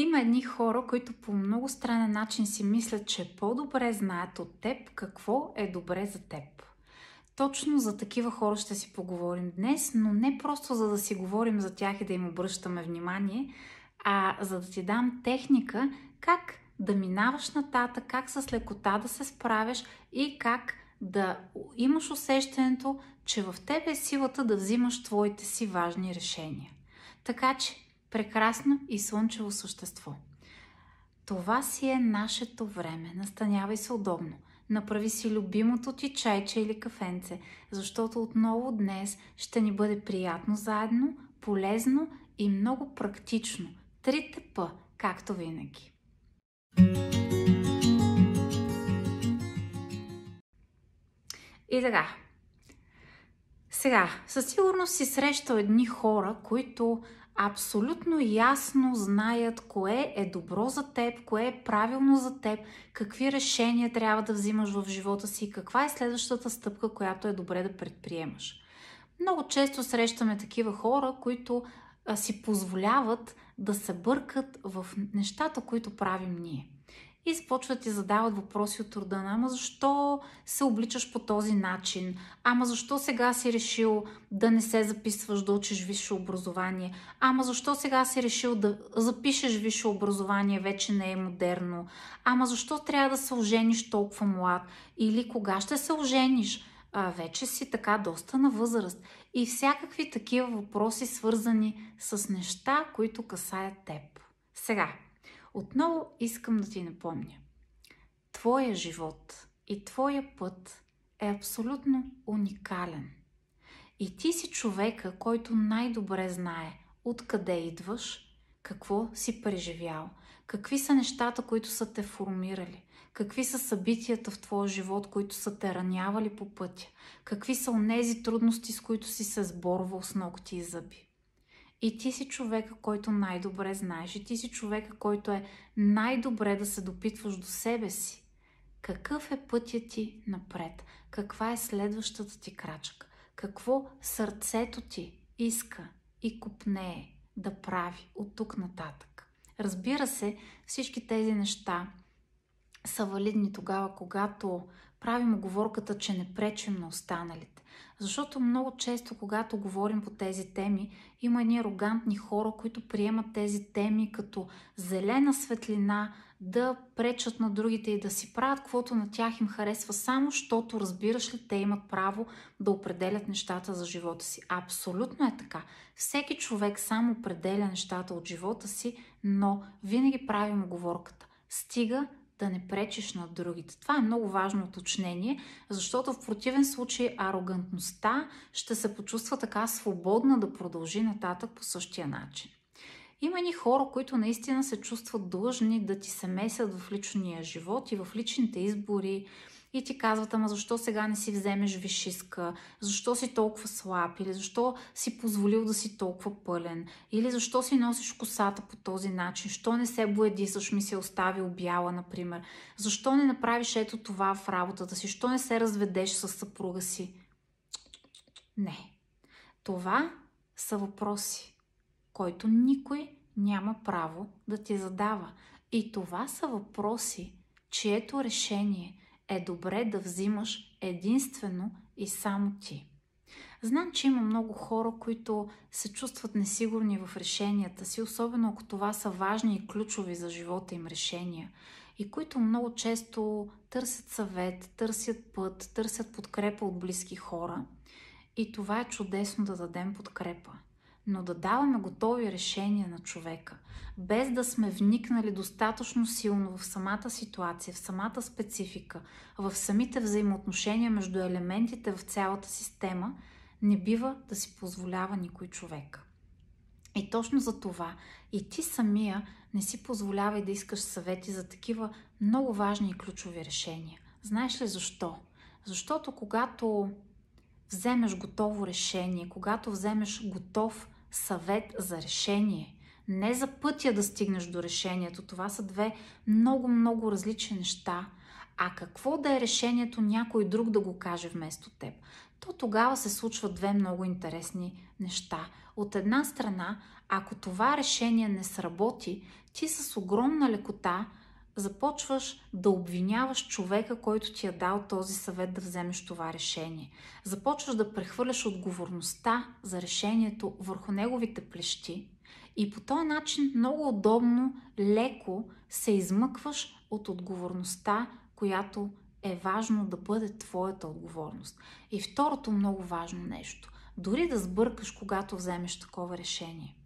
Има едни хора, които по много странен начин си мислят, че по-добре знаят от теб какво е добре за теб. Точно за такива хора ще си поговорим днес, но не просто за да си говорим за тях и да им обръщаме внимание, а за да ти дам техника как да минаваш нататък, как с лекота да се справяш и как да имаш усещането, че в тебе е силата да взимаш твоите си важни решения. Така че, прекрасно и слънчево същество. Това си е нашето време. Настанявай се удобно. Направи си любимото ти чайче или кафенце, защото отново днес ще ни бъде приятно заедно, полезно и много практично. 3 П, както винаги. И така. Сега, със сигурност си срещал едни хора, които абсолютно ясно знаят кое е добро за теб, кое е правилно за теб, какви решения трябва да взимаш в живота си, каква е следващата стъпка, която е добре да предприемаш. Много често срещаме такива хора, които си позволяват да се бъркат в нещата, които правим ние. И започват ти задават въпроси от рода на: ама защо се обличаш по този начин? Ама защо сега си решил да не се записваш да учиш висше образование? Ама защо сега си решил да запишеш висше образование, вече не е модерно? Ама защо трябва да се ожениш толкова млад? Или кога ще се ожениш? Вече си така доста на възраст. И всякакви такива въпроси, свързани с неща, които касаят теб. Сега, отново искам да ти напомня. Твоя живот и твоя път е абсолютно уникален. И ти си човека, който най-добре знае откъде идваш, какво си преживял, какви са нещата, които са те формирали, какви са събитията в твоя живот, които са те ранявали по пътя, какви са онези трудности, с които си се сборвал с ногти и зъби. И ти си човека, който най-добре знаеш. И ти си човека, който е най-добре да се допитваш до себе си. Какъв е пътят ти напред? Каква е следващата ти крачка? Какво сърцето ти иска и копнее да прави от тук нататък? Разбира се, всички тези неща са валидни тогава, когато правим уговорката, че не пречим на останалите. Защото много често, когато говорим по тези теми, има едни арогантни хора, които приемат тези теми като зелена светлина да пречат на другите и да си правят каквото на тях им харесва, само защото, разбираш ли, те имат право да определят нещата за живота си. Абсолютно е така. Всеки човек само определя нещата от живота си, но винаги правим уговорката: стига да не пречиш на другите. Това е много важно уточнение, защото в противен случай арогантността ще се почувства така свободна да продължи нататък по същия начин. Има и хора, които наистина се чувстват длъжни да ти се месят в личния живот и в личните избори и ти казват: ама защо сега не си вземеш висшистка, защо си толкова слаб, или защо си позволил да си толкова пълен, или защо си носиш косата по този начин, защо не се боядисаш, ми се оставил бяла, например, защо не направиш ето това в работата си, защо не се разведеш с съпруга си. Не. Това са въпроси, който никой няма право да ти задава. И това са въпроси, чието решение е добре да взимаш единствено и само ти. Знам, че има много хора, които се чувстват несигурни в решенията си, особено ако това са важни и ключови за живота им решения, и които много често търсят съвет, търсят път, търсят подкрепа от близки хора. И това е чудесно да дадем подкрепа. Но да даваме готови решения на човека, без да сме вникнали достатъчно силно в самата ситуация, в самата специфика, в самите взаимоотношения между елементите в цялата система, не бива да си позволява никой човек. И точно за това и ти самия не си позволявай да искаш съвети за такива много важни и ключови решения. Знаеш ли защо? Защото когато вземеш готово решение, когато вземеш готов съвет за решение, не за пътя да стигнеш до решението, това са две много различни неща, а какво да е решението някой друг да го каже вместо теб. то тогава се случват две много интересни неща. От една страна, ако това решение не сработи, ти с огромна лекота започваш да обвиняваш човека, който ти е дал този съвет да вземеш това решение. Започваш да прехвърляш отговорността за решението върху неговите плещи и по този начин много удобно, леко се измъкваш от отговорността, която е важно да бъде твоята отговорност. И второто много важно нещо, дори да сбъркаш, когато вземеш такова решение,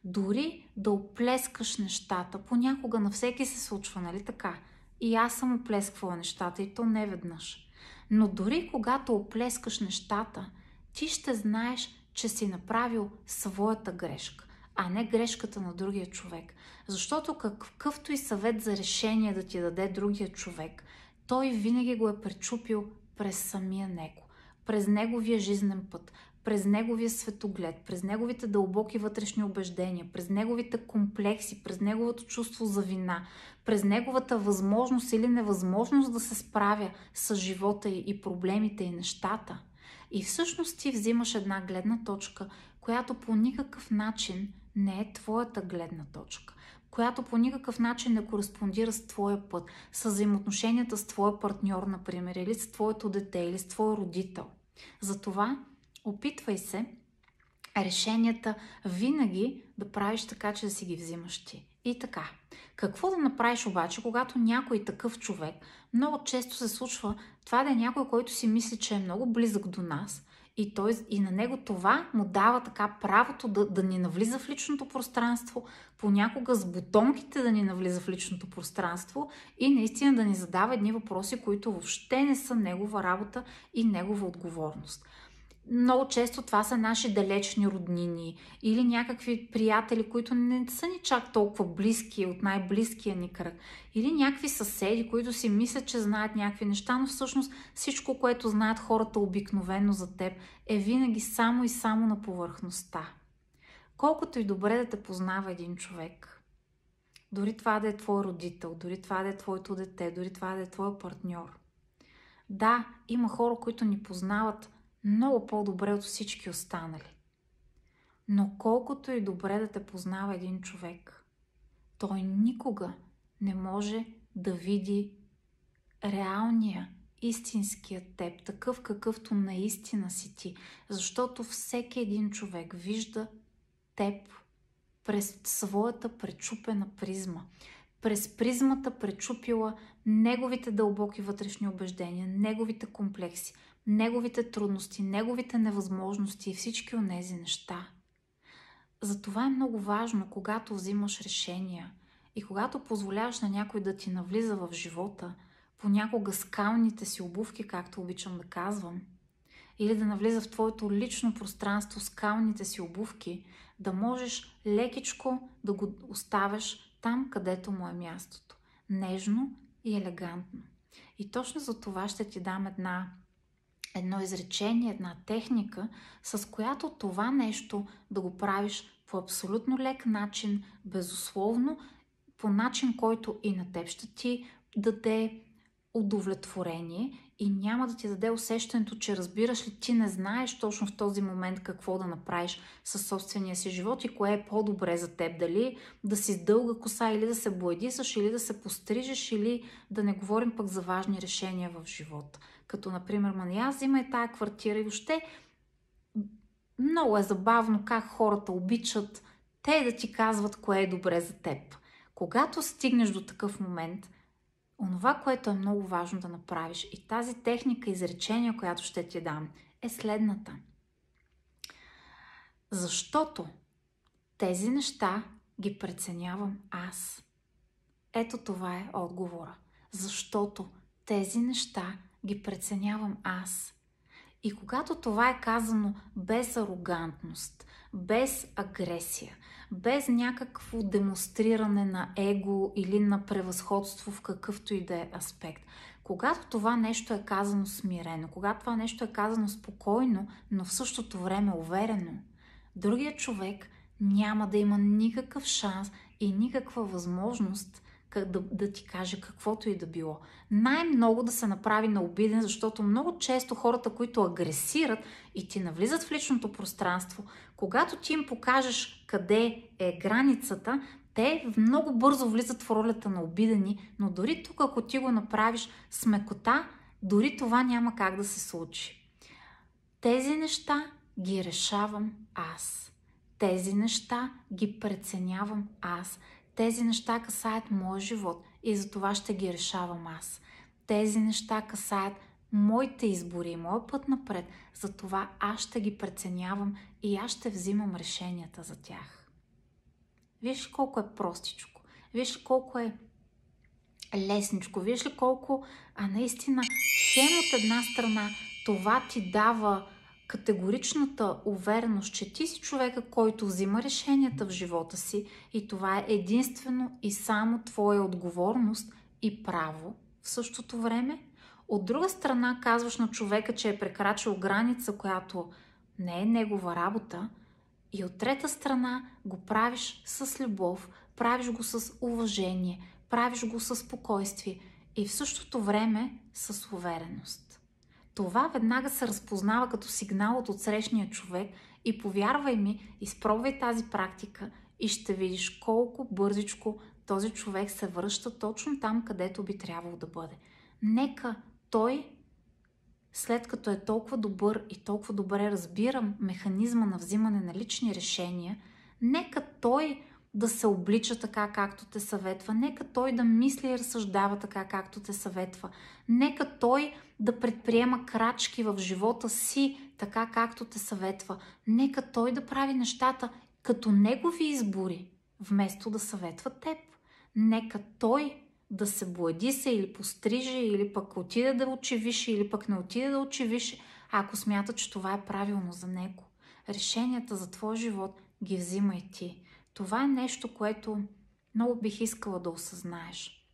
дори да оплескаш нещата, понякога на всеки се случва, нали така? И аз съм оплесквала нещата и то не веднъж. Но дори когато оплескаш нещата, ти ще знаеш, че си направил своята грешка, а не грешката на другия човек. Защото какъвто и съвет за решение да ти даде другия човек, той винаги го е пречупил през самия него, през неговия жизнен път, през неговия светоглед, през неговите дълбоки вътрешни убеждения, през неговите комплекси, през неговото чувство за вина, през неговата възможност или невъзможност да се справя с живота и проблемите и нещата. И всъщност ти взимаш една гледна точка, която по никакъв начин не е твоята гледна точка, която по никакъв начин не кореспондира с твоя път, с взаимоотношенията с твоя партньор, например, или с твоето дете, или с твоя родител. Затова опитвай се решенията винаги да правиш така, че да си ги взимаш ти. И така, какво да направиш обаче, когато някой такъв човек, много често се случва това да е някой, който си мисли, че е много близък до нас и на него това му дава така правото да ни навлиза в личното пространство, понякога с бутонките да ни навлиза в личното пространство и наистина да ни задава едни въпроси, които въобще не са негова работа и негова отговорност. Много често това са наши далечни роднини или някакви приятели, които не са ни чак толкова близки от най-близкия ни кръг. Или някакви съседи, които си мислят, че знаят някакви неща, но всъщност всичко, което знаят хората обикновено за теб, е винаги само и само на повърхността. Колкото и добре да те познава един човек, дори това да е твой родител, дори това да е твоето дете, дори това да е твой партньор. Да, има хора, които ни познават много по-добре от всички останали. Но колкото и добре да те познава един човек, той никога не може да види реалния, истинския теб, такъв какъвто наистина си ти. Защото всеки един човек вижда теб през своята пречупена призма. През призмата пречупила неговите дълбоки вътрешни убеждения, неговите комплекси, неговите трудности, неговите невъзможности и всички онези неща. Затова е много важно, когато взимаш решения и когато позволяваш на някой да ти навлиза в живота, понякога скалните си обувки, както обичам да казвам, или да навлиза в твоето лично пространство скалните си обувки, да можеш лекичко да го оставяш там, където му е мястото. Нежно и елегантно. И точно за това ще ти дам едно изречение, една техника, с която това нещо да го правиш по абсолютно лек начин, безусловно, по начин, който и на теб ще ти даде удовлетворение и няма да ти даде усещането, че разбираш ли, ти не знаеш точно в този момент какво да направиш със собствения си живот и кое е по-добре за теб. Дали да си с дълга коса или да се боядисаш, или да се пострижеш, или да не говорим пък за важни решения в живота. Като, например, аз взимай тая квартира и въобще много е забавно как хората обичат те да ти казват кое е добре за теб. Когато стигнеш до такъв момент, онова, което е много важно да направиш и тази техника, изречение, която ще ти дам, е следната. Защото тези неща ги преценявам аз. Ето това е отговора. Защото тези неща ги преценявам аз. И когато това е казано без арогантност, без агресия, без някакво демонстриране на его или на превъзходство в какъвто и да е аспект, когато това нещо е казано смирено, когато това нещо е казано спокойно, но в същото време уверено, другият човек няма да има никакъв шанс и никаква възможност да ти каже каквото и да било. Най-много да се направи на обиден, защото много често хората, които агресират и ти навлизат в личното пространство, когато ти им покажеш къде е границата, те много бързо влизат в ролята на обидени, но дори тук, ако ти го направиш с мекота, дори това няма как да се случи. Тези неща ги решавам аз. Тези неща ги преценявам аз. Тези неща касаят моя живот и за това ще ги решавам аз. Тези неща касаят моите избори и моя път напред. За това аз ще ги преценявам и аз ще взимам решенията за тях. Виж ли колко е простичко? Виж ли колко е лесничко? Виж ли колко наистина хем от една страна това ти дава категоричната увереност, че ти си човека, който взима решенията в живота си и това е единствено и само твоя отговорност и право в същото време. От друга страна казваш на човека, че е прекрачил граница, която не е негова работа, и от трета страна го правиш с любов, правиш го с уважение, правиш го с спокойствие и в същото време с увереност. Това веднага се разпознава като сигнал от отсрещния човек и повярвай ми, изпробвай тази практика и ще видиш колко бързичко този човек се връща точно там, където би трябвало да бъде. Нека той, след като е толкова добър и толкова добре разбира механизма на взимане на лични решения, нека той да се облича така, както те съветва, нека той да мисли и разсъждава така, както те съветва, нека той да предприема крачки в живота си така, както те съветва, нека той да прави нещата като негови избори, вместо да съветва теб. Нека той да се блади се или постриже, или пък отиде да учи висше, или пък не отиде да учи висше, ако смята, че това е правилно за него. Решенията за твой живот ги взимай ти. Това е нещо, което много бих искала да осъзнаеш.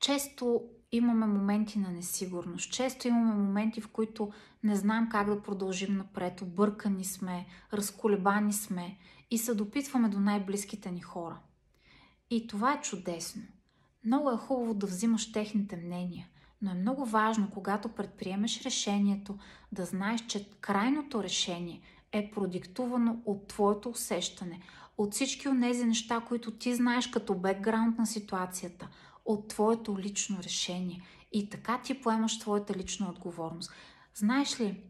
Често имаме моменти на несигурност. Често имаме моменти, в които не знаем как да продължим напред. Объркани сме, разколебани сме и се допитваме до най-близките ни хора. И това е чудесно. Много е хубаво да взимаш техните мнения, но е много важно, когато предприемеш решението, да знаеш, че крайното решение е продиктувано от твоето усещане, от всички от тези неща, които ти знаеш като бекграунд на ситуацията, от твоето лично решение. И така ти поемаш твоята лична отговорност. Знаеш ли,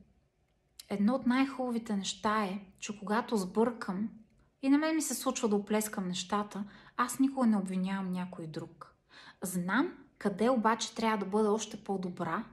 едно от най-хубавите неща е, че когато сбъркам и на мен ми се случва да оплескам нещата, аз никога не обвинявам някой друг. Знам къде обаче трябва да бъда още по-добра,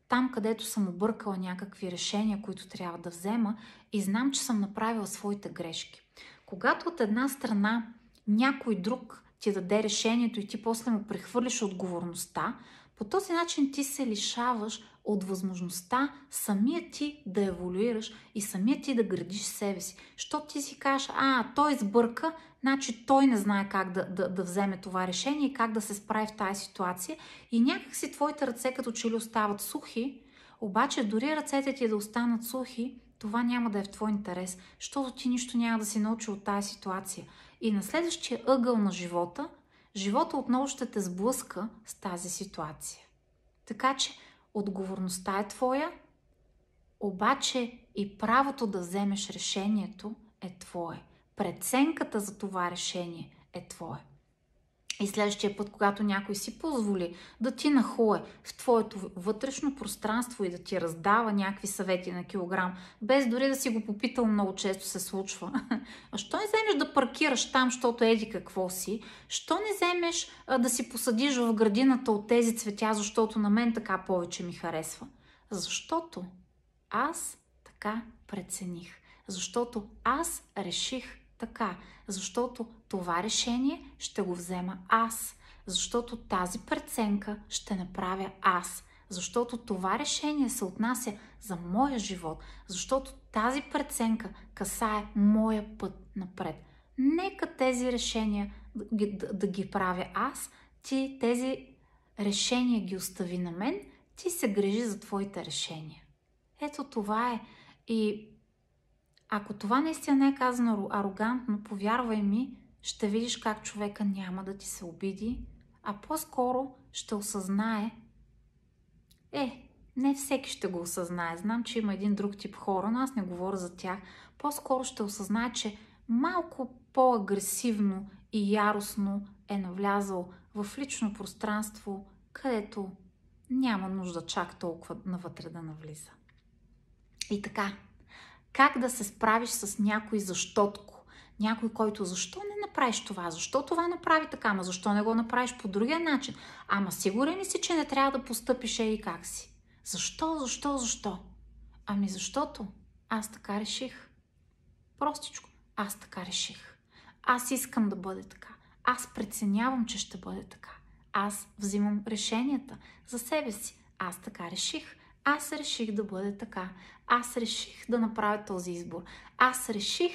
там където съм объркала някакви решения, които трябва да взема и знам, че съм направила своите грешки. Когато от една страна някой друг ти даде решението и ти после му прехвърлиш отговорността, по този начин ти се лишаваш от възможността самия ти да еволюираш и самия ти да градиш себе си. Що ти си кажеш, той сбърка, значи той не знае как да вземе това решение и как да се справи в тази ситуация и някак си твоите ръце като че ли остават сухи, обаче дори ръцете ти да останат сухи, това няма да е в твой интерес, защото ти нищо няма да си научил от тази ситуация. И на следващия ъгъл на живота отново ще те сблъска с тази ситуация. Така че отговорността е твоя, обаче и правото да вземеш решението е твое. Преценката за това решение е твое. И следващия път, когато някой си позволи да ти нахуе в твоето вътрешно пространство и да ти раздава някакви съвети на килограм, без дори да си го попитал, много често се случва. А що не вземеш да паркираш там, защото еди какво си? Що не вземеш да си посадиш в градината от тези цветя, защото на мен така повече ми харесва? Защото аз така прецених. Защото аз реших така. Защото това решение ще го взема аз. Защото тази преценка ще направя аз. Защото това решение се отнася за моя живот. Защото тази преценка касае моя път напред. Нека тези решения да ги правя аз. Ти тези решения ги остави на мен. Ти се грижи за твоите решения. Ето това е. И ако това наистина не е казано арогантно, повярвай ми, ще видиш как човека няма да ти се обиди, а по-скоро ще осъзнае. Не всеки ще го осъзнае. Знам, че има един друг тип хора, но аз не говоря за тях. По-скоро ще осъзнае, че малко по-агресивно и яростно е навлязъл в лично пространство, където няма нужда чак толкова навътре да навлиза. И така, как да се справиш с някой защотко? Някой, който защо не направиш това? Защо това направи така? Ама защо не го направиш по другия начин? Ама сигурен ли си, че не трябва да постъпиш и как си? Защо? Ами защото аз така реших. Простичко, аз така реших. Аз искам да бъде така. Аз преценявам, че ще бъде така. Аз взимам решенията за себе си. Аз така реших. Аз реших да бъде така. Аз реших да направя този избор. Аз реших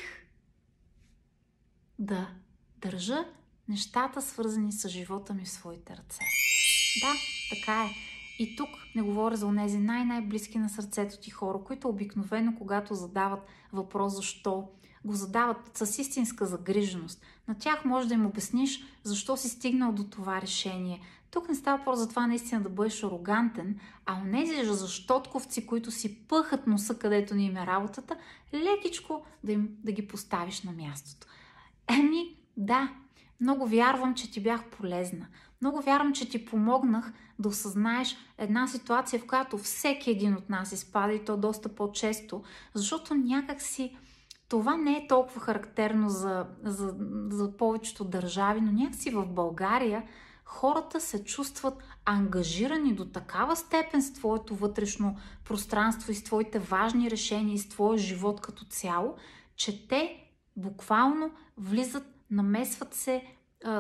да държа нещата, свързани с живота ми в своите ръце. Да, така е. И тук не говоря за онези най-близки на сърцето ти хора, които обикновено, когато задават въпрос защо, го задават с истинска загриженост. На тях може да им обясниш защо си стигнал до това решение. Тук не става въпрос за това наистина да бъдеш арогантен, а онези защотковци, които си пъхат носа, където ни им е работата, лекичко да ги поставиш на мястото. Да, много вярвам, че ти бях полезна. Много вярвам, че ти помогнах да осъзнаеш една ситуация, в която всеки един от нас изпада и то доста по-често, защото някакси това не е толкова характерно за повечето държави, но някакси в България хората се чувстват ангажирани до такава степен с твоето вътрешно пространство и с твоите важни решения и с твоя живот като цяло, че те буквално влизат, намесват се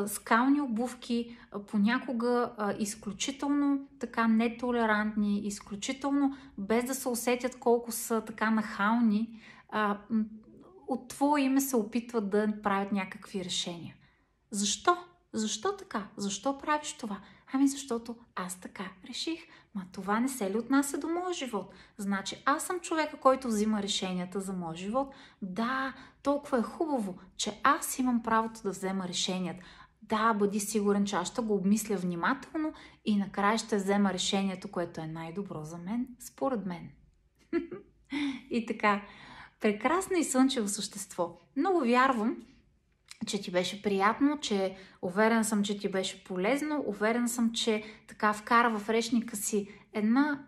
скални обувки, понякога изключително така нетолерантни, изключително без да се усетят колко са така нахални, от твое име се опитват да правят някакви решения. Защо? Защо така? Защо правиш това? Ами защото аз така реших. Ма това не се ли отнася до моя живот? Значи аз съм човека, който взима решенията за моя живот. Да, толкова е хубаво, че аз имам правото да взема решенията. Да, бъди сигурен, че аз ще го обмисля внимателно и накрая ще взема решението, което е най-добро за мен, според мен. И така, прекрасно и слънчево същество. Много вярвам, че ти беше приятно, че уверен съм, че ти беше полезно, уверен съм, че така вкара в речника си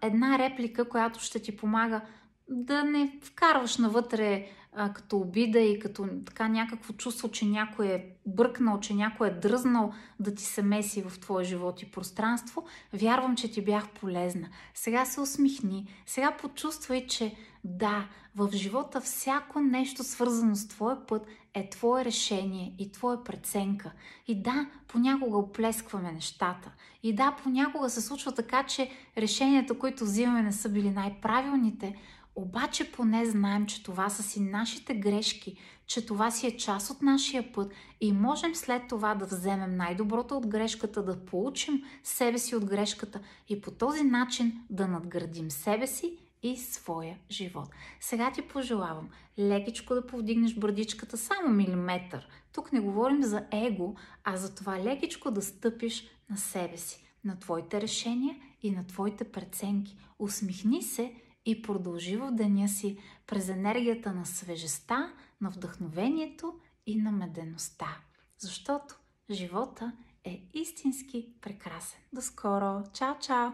една реплика, която ще ти помага да не вкарваш навътре като обида и като така някакво чувство, че някой е бъркнал, че някой е дръзнал да ти се меси в твоя живот и пространство. Вярвам, че ти бях полезна. Сега се усмихни, сега почувствай, че да, в живота всяко нещо свързано с твоя път е твое решение и твоя преценка. И да, понякога оплескваме нещата. И да, понякога се случва така, че решенията, които взимаме, не са били най-правилните, обаче поне знаем, че това са си нашите грешки, че това си е част от нашия път и можем след това да вземем най-доброто от грешката, да получим себе си от грешката и по този начин да надградим себе си и своя живот. Сега ти пожелавам лекичко да повдигнеш брадичката само милиметър. Тук не говорим за его, а за това лекичко да стъпиш на себе си, на твоите решения и на твоите преценки. Усмихни се и продължи в деня си през енергията на свежестта, на вдъхновението и на медеността. Защото живота е истински прекрасен. До скоро! Чао, чао!